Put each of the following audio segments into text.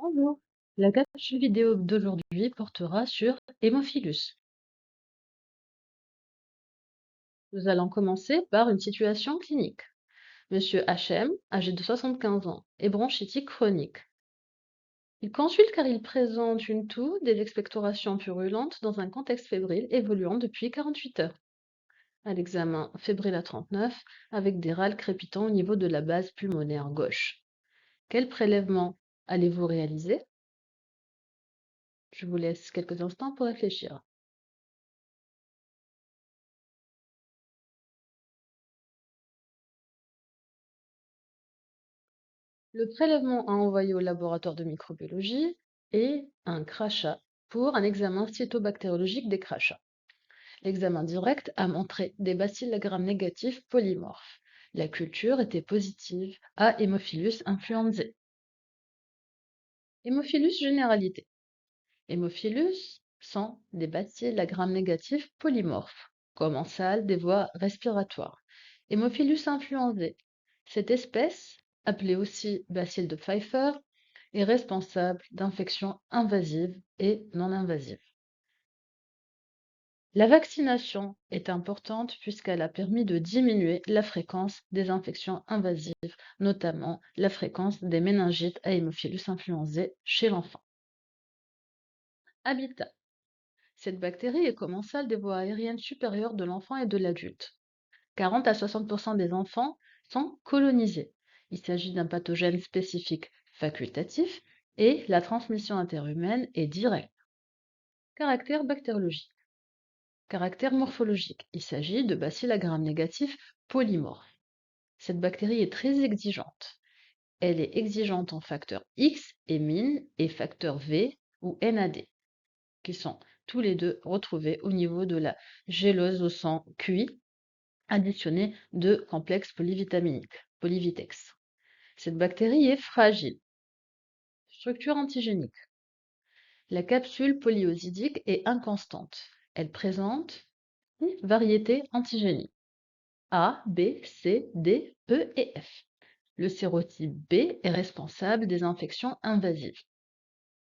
Bonjour. La capsule vidéo d'aujourd'hui portera sur Hémophilus. Nous allons commencer par une situation clinique. Monsieur HM, âgé de 75 ans, est bronchitique chronique. Il consulte car il présente une toux, des expectorations purulentes dans un contexte fébrile évoluant depuis 48 heures. À l'examen, fébrile à 39, avec des râles crépitants au niveau de la base pulmonaire gauche. Quel prélèvement allez-vous réaliser? Je vous laisse quelques instants pour réfléchir. Le prélèvement à envoyer au laboratoire de microbiologie est un crachat pour un examen cytobactériologique des crachats. L'examen direct a montré des bacilles gram-négatifs polymorphes. La culture était positive à Haemophilus influenzae. Haemophilus généralité. Haemophilus sont des bacilles gram-négatifs polymorphes, commensales des voies respiratoires. Haemophilus influenzae. Cette espèce, appelée aussi bacille de Pfeiffer, est responsable d'infections invasives et non invasives. La vaccination est importante puisqu'elle a permis de diminuer la fréquence des infections invasives, notamment la fréquence des méningites à Haemophilus influenzae chez l'enfant. Habitat. Cette bactérie est commensale des voies aériennes supérieures de l'enfant et de l'adulte. 40 à 60% des enfants sont colonisés. Il s'agit d'un pathogène spécifique facultatif et la transmission interhumaine est directe. Caractère bactériologique. Caractère morphologique. Il s'agit de bacilles gram-négatifs polymorphes. Cette bactérie est très exigeante. Elle est exigeante en facteur X, hémine, et facteur V ou NAD, qui sont tous les deux retrouvés au niveau de la gélose au sang QI, additionnée de complexes polyvitaminiques, Polyvitex. Cette bactérie est fragile. Structure antigénique. La capsule polyosidique est inconstante. Elle présente 6 variétés antigéniques A, B, C, D, E et F. Le sérotype B est responsable des infections invasives.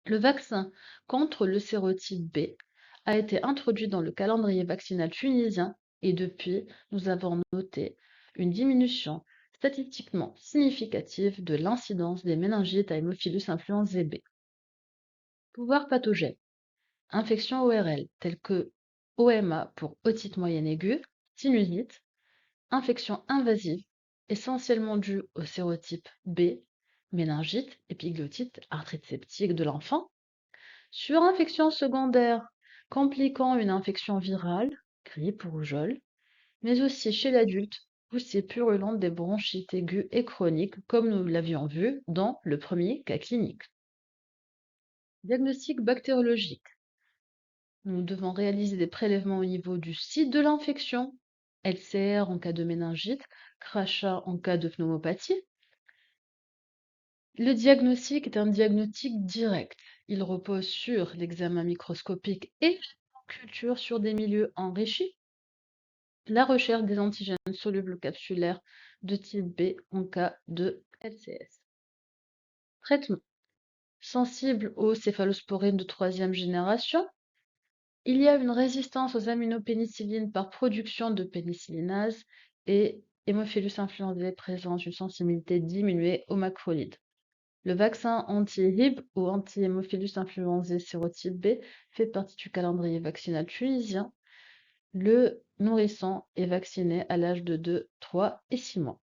Le vaccin contre le sérotype B a été introduit dans le calendrier vaccinal tunisien et depuis, nous avons noté une diminution statistiquement significative de l'incidence des méningites à Haemophilus influenzae B. Pouvoir pathogène. Infections ORL telles que OMA pour otite moyenne aiguë, sinusite, infections invasives essentiellement dues au sérotype B, méningite, épiglotite, arthrite septique de l'enfant, surinfection secondaire compliquant une infection virale, grippe ou rougeole, mais aussi chez l'adulte, poussée purulente des bronchites aiguës et chroniques, comme nous l'avions vu dans le premier cas clinique. Diagnostic bactériologique. Nous devons réaliser des prélèvements au niveau du site de l'infection, LCR en cas de méningite, crachat en cas de pneumopathie. Le diagnostic est un diagnostic direct. Il repose sur l'examen microscopique et la culture sur des milieux enrichis, la recherche des antigènes solubles capsulaires de type B en cas de LCS. Traitement. Sensible aux céphalosporines de troisième génération, il y a une résistance aux aminopénicillines par production de pénicillinase et Haemophilus influenzae présente une sensibilité diminuée aux macrolides. Le vaccin anti-Hib ou anti-Haemophilus influenzae sérotype B fait partie du calendrier vaccinal tunisien. Le nourrisson est vacciné à l'âge de 2, 3 et 6 mois.